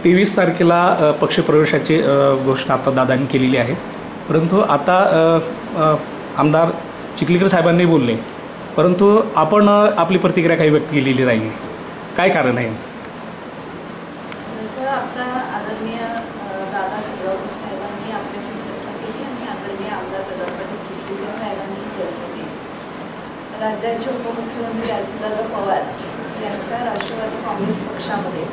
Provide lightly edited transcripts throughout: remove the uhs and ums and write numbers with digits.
23 तारखेला पक्षप्रवेशाची घोषणा आता दादांनी केलेली आहे. परंतु आता आमदार चिखलीकर साहेबांनी बोलले, परंतु आपण आपली प्रतिक्रिया काही व्यक्त केलेली नाही. काय कारण आहे? जसं आता आदरणीय दादा खडगावकर साहेबांनी आपल्याशी चर्चा केली आणि आदरणीय आमदार प्रताप पाटील चिखलीकर साहेबांनी चर्चा केली. राज्याचे उपमुख्यमंत्री अजितदादा पवार यांच्या राष्ट्रवादी काँग्रेस पक्षामध्ये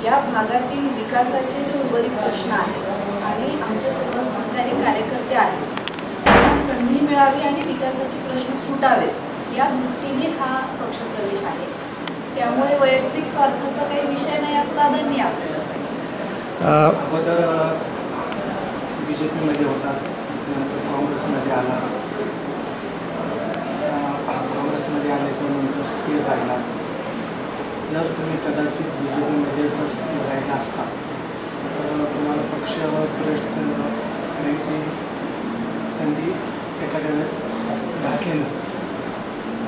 या भागातील विकासाचे जे उर्वरित प्रश्न आहेत आणि आमचे सर्व सहकारी कार्यकर्ते आहेत त्यांना संधी मिळावी आणि विकासाचे प्रश्न सुटावेत या दृष्टीने हा पक्षप्रवेश आहे. त्यामुळे वैयक्तिक स्वार्थाचा काही विषय नाही असं दादांनी आपल्याला सांगितलं. अगोदर BJP मध्ये होता, नंतर काँग्रेसमध्ये आला, काँग्रेसमध्ये आल्याच्या नंतर स्थिर राहिला. जर तुम्ही कदाचित BJP मध्ये जर स्थिर राहिला असता तर तुम्हाला पक्षावर प्रवेश करण्याची संधी एखाद्या वेळेस भासली नसते.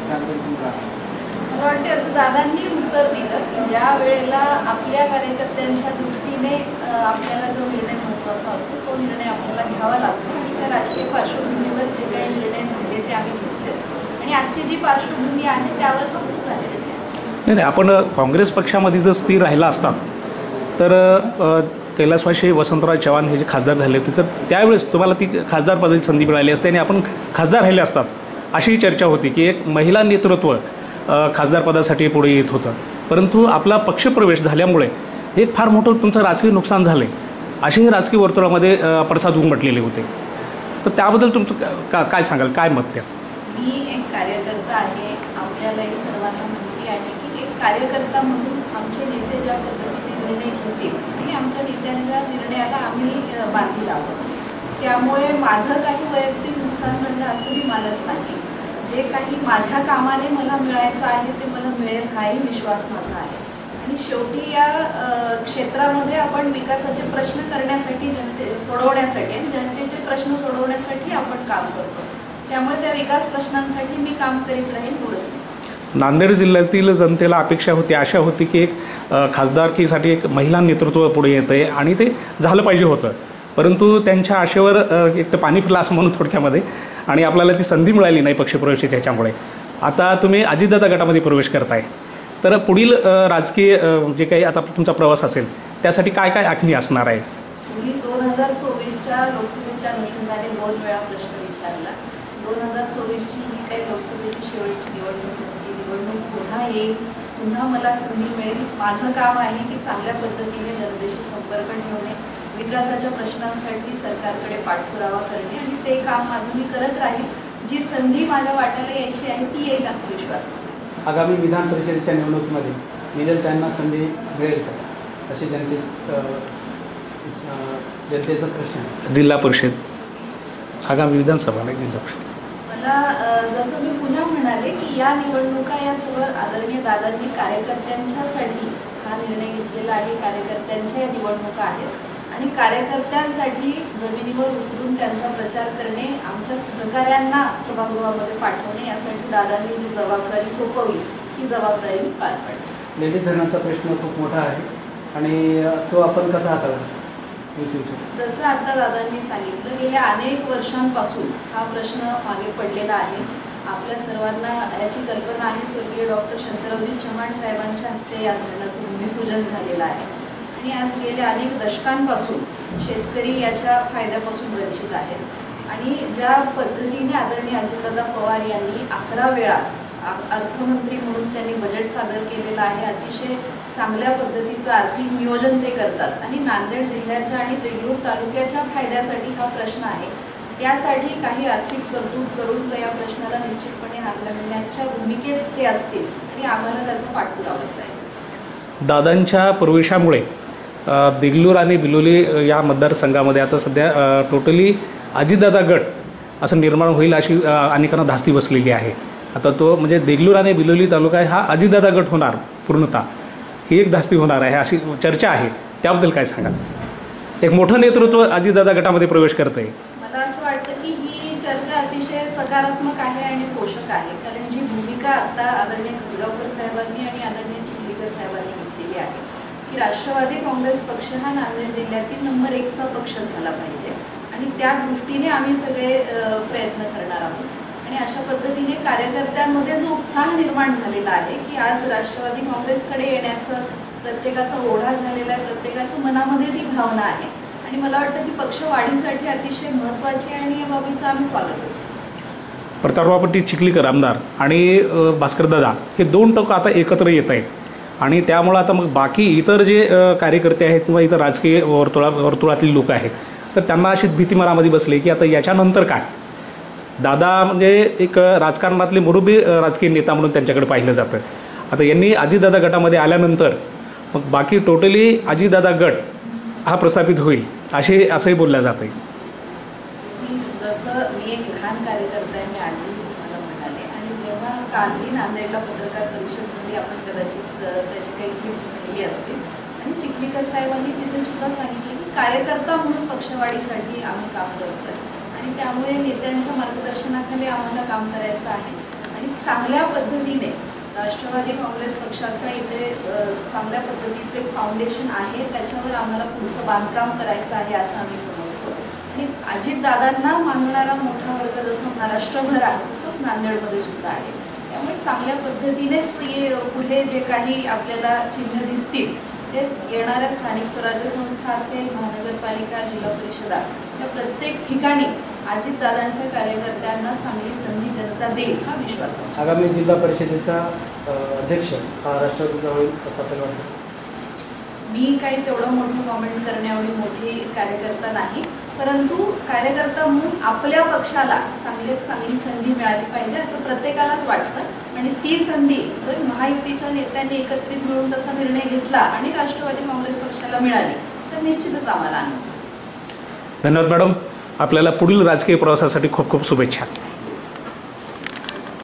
त्याबद्दल तुम्हाला मला वाटते याचं दादांनी उत्तर दिलं की ज्या वेळेला आपल्या कार्यकर्त्यांच्या दृष्टीने आपल्याला जो निर्णय महत्त्वाचा असतो तो निर्णय आपल्याला घ्यावा लागतो आणि त्या राजकीय पार्श्वभूमीवर जे काही निर्णय झाले ते आम्ही घेतले आणि आजची जी पार्श्वभूमी आहे त्यावर कबूल झालेली आहे. नाही, आपण काँग्रेस पक्षामध्ये जर स्थिर राहिला असता तर कैलासवासी वसंतराव चव्हाण हे जे खासदार झाले होते तर त्यावेळेस तुम्हाला ती खासदार पदाची संधी मिळाली असते आणि आपण खासदार राहिले असतात अशी चर्चा होती की एक महिला नेतृत्व खासदार पदासाठी पुढे येत होतं. परंतु आपला पक्षप्रवेश झाल्यामुळे हे फार मोठं तुमचं राजकीय नुकसान झालं आहे असेही राजकीय वर्तुळामध्ये पडसाद उमटलेले होते. तर त्याबद्दल तुमचं काय सांगाल, काय मत त्या? मी एक कार्यकर्ता आहे. आपल्यालाही सर्वांना माहिती आहे की एक कार्यकर्ता म्हणून आमचे नेते ज्या पद्धतीने निर्णय घेतील आणि आमच्या नेत्यांच्या निर्णयाला आम्ही बांधील आहोत. त्यामुळे माझं काही वैयक्तिक नुकसान झालं असं मी मानत नाही. जे काही माझ्या कामाने मला मिळायचं आहे ते मला मिळेल हाही विश्वास माझा आहे. आणि शेवटी या क्षेत्रामध्ये आपण विकासाचे प्रश्न करण्यासाठी सोडवण्यासाठी आणि जनतेचे प्रश्न सोडवण्यासाठी आपण काम करतो. त्यामुळे त्या विकास प्रश्नांसाठी मी काम करीत राहीन एवढंच. नांदेड जिल्ह्यातील जनतेला अपेक्षा होती, आशा होती की एक खासदारकीसाठी एक महिला नेतृत्व पुढे येतं आहे आणि ते झालं पाहिजे होतं. परंतु त्यांच्या आशेवर एक तर पाणी फिरलं असं म्हणून थोडक्यामध्ये आणि आपल्याला ती संधी मिळाली नाही पक्षप्रवेशाची. ह्याच्यामुळे आता तुम्ही अजितदादा गटामध्ये प्रवेश करताय तर पुढील राजकीय जे काही आता तुमचा प्रवास असेल त्यासाठी काय काय आखणी असणार आहे? तुम्ही 2024च्या लोकसभेच्या अनुषंगाने 2 वेळा प्रश्न विचारला. 2024ची ही काही लोकसभेची शेवटची निवडणूक नव्हती. निवडणूक पुन्हा येईल, पुन्हा मला संधी मिळेल. माझं काम आहे की चांगल्या पद्धतीने जनतेशी संपर्क ठेवणे, विकासाच्या प्रश्नांसाठी सरकारकडे पाठपुरावा करणे आणि ते काम माझं मी करत राहील. जी संधी माझ्या वाट्याला यायची आहे ती येईल असा विश्वास मला. आगामी विधान परिषदेच्या निवडणुकीमध्ये मिळेल त्यांना संधी मिळेल का असे जनतेचा प्रश्न आहे. जिल्हा परिषद आगामी विधानसभा नाही जिल्हा परिषद. मला जसं मी पुन्हा म्हणाले की या निवडणुका या सर्व आदरणीय दादांनी कार्यकर्त्यांच्यासाठी हा निर्णय घेतलेला आहे. कार्यकर्त्यांच्या या निवडणुका आहेत आणि कार्यकर्त्यांसाठी जमिनीवर उतरून त्यांचा प्रचार करणे, आमच्या सहकाऱ्यांना सभागृहामध्ये पाठवणे यासाठी दादांनी जी जबाबदारी सोपवली ही जबाबदारी मी पार पाडली. लेडी धरणाचा प्रश्न खूप मोठा आहे आणि तो आपण कसा हाताळला? जसं आता दादांनी सांगितलं गेल्या अनेक वर्षांपासून हा प्रश्न मागे पडलेला आहे. आपल्या सर्वांना याची कल्पना आहे. स्वर्गीय डॉक्टर शंकररावजी चव्हाण साहेबांच्या हस्ते या धरणाचं भूमिपूजन झालेलं आहे आणि आज गेल्या अनेक दशकांपासून शेतकरी याच्या फायद्यापासून वंचित आहेत. आणि ज्या पद्धतीने आदरणीय अजितदादा पवार यांनी 11 वेळा अर्थमंत्री म्हणून त्यांनी बजेट सादर केलेलं आहे. अतिशय चांगल्या पद्धतीचं आर्थिक नियोजन ते करतात आणि नांदेड जिल्ह्याच्या आणि देगलूर तालुक्याच्या फायद्यासाठी हा प्रश्न आहे. त्यासाठी काही आर्थिक तरतूद करून तर या प्रश्नाला निश्चितपणे हात घालण्याच्या भूमिकेत ते असतील आणि आम्हाला त्याचा पाठपुरावा करायचा. दादांच्या प्रवेशामुळे देगलूर आणि बिलोली या मतदारसंघामध्ये आता सध्या टोटली अजितदादा गट असं निर्माण होईल अशी अनेकांना धास्ती बसलेली आहे. आता तो म्हणजे देगलूर आणि बिलोली तालुका हा अजितदादा गट होणार पूर्णतः ही एक धास्ती होणार आहे अशी चर्चा आहे. त्याबद्दल काय सांगाल? एक मोठं नेतृत्व अजितदादा गटामध्ये प्रवेश करतं आहे. मला असं वाटतं की ही चर्चा अतिशय सकारात्मक आहे आणि पोषक आहे. कारण जी भूमिका आता आदरणीय खडगावकर साहेबांनी आणि आदरणीय चिखलीकर साहेबांनी घेतलेली आहे की राष्ट्रवादी काँग्रेस पक्ष हा नांदेड जिल्ह्यातील नंबर 1चा पक्ष झाला पाहिजे आणि त्या दृष्टीने आम्ही सगळे प्रयत्न करणार आहोत. आणि अशा पद्धतीने कार्यकर्त्यांमध्ये जो उत्साह निर्माण झालेला आहे की आज राष्ट्रवादी काँग्रेसकडे येण्याचं प्रत्येकाचा ओढा झालेला आहे, प्रत्येकाच्या मनामध्ये ती भावना आहे आणि मला वाटतं ती पक्ष वाढीसाठी अतिशय महत्त्वाची आहे आणि या बाबीचं आम्ही स्वागतच. प्रतापराव पाटील चिखलीकर आमदार आणि भास्करदादा हे 2 टोकं आता एकत्र येत आहेत आणि त्यामुळं आता मग बाकी इतर जे कार्यकर्ते आहेत किंवा इतर राजकीय वर्तुळातली लोक आहेत तर त्यांना अशी भीती मनामध्ये बसली की आता याच्यानंतर काय. दादा म्हणजे एक राजकारणातले मुरुबी राजकीय नेता म्हणून त्यांच्याकडे पाहिलं जातं. आता यांनी अजितदादा गटामध्ये आल्यानंतर मग बाकी टोटली अजितदादा गट हा प्रस्थापित होईल असंही बोललं जातं आहे. जसं मी एक लहान कार्यकर्ता आहे, मी आधी तुम्हाला म्हणाले आणि जेव्हा कालही नांदेडला पत्रकार परिषद झाली आपण कदाचित त्याची काही क्लिप्स पाहिली असतील आणि चिखलीकर साहेबांनी तिथे सुद्धा सांगितले की कार्यकर्ता म्हणून पक्षवाढीसाठी आम्ही काम करतोय आणि त्यामुळे नेत्यांच्या मार्गदर्शनाखाली आम्हाला काम करायचं आहे आणि चांगल्या पद्धतीने राष्ट्रवादी काँग्रेस पक्षाचा इथे चांगल्या पद्धतीचं एक फाउंडेशन आहे, त्याच्यावर आम्हाला पुढचं बांधकाम करायचं आहे असं आम्ही समजतो. आणि अजितदादांना मानणारा मोठा वर्ग जसं महाराष्ट्रभर आहे तसंच नांदेडमध्ये सुद्धा आहे. त्यामुळे चांगल्या पद्धतीनेच पुढे जे काही आपल्याला चिन्ह दिसतील तेच येणाऱ्या स्थानिक स्वराज्य संस्था असेल, महानगरपालिका, जिल्हा परिषदा या प्रत्येक ठिकाणी अजितदादांच्या कार्यकर्त्यांना चांगली संधी जनता देईल हा विश्वास आहे. आगामी जिल्हा परिषदेचा अध्यक्ष हा राष्ट्रवादीचा होईल असं आपल्याला वाटतं. मी काही तेवढं मोठं कॉमेंट करण्याएवढी मोठी कार्यकर्ता नाही, परंतु कार्यकर्ता म्हणून आपल्या पक्षाला चांगली संधी मिळाली पाहिजे असं प्रत्येकालाच वाटतं आणि ती संधी जर महायुतीच्या नेत्यांनी एकत्रित मिळून तसा निर्णय घेतला आणि राष्ट्रवादी काँग्रेस पक्षाला मिळाली तर निश्चितच आम्हाला आनंद. धन्यवाद मॅडम. आपल्याला पुढील राजकीय प्रवासासाठी खूप खूप शुभेच्छा.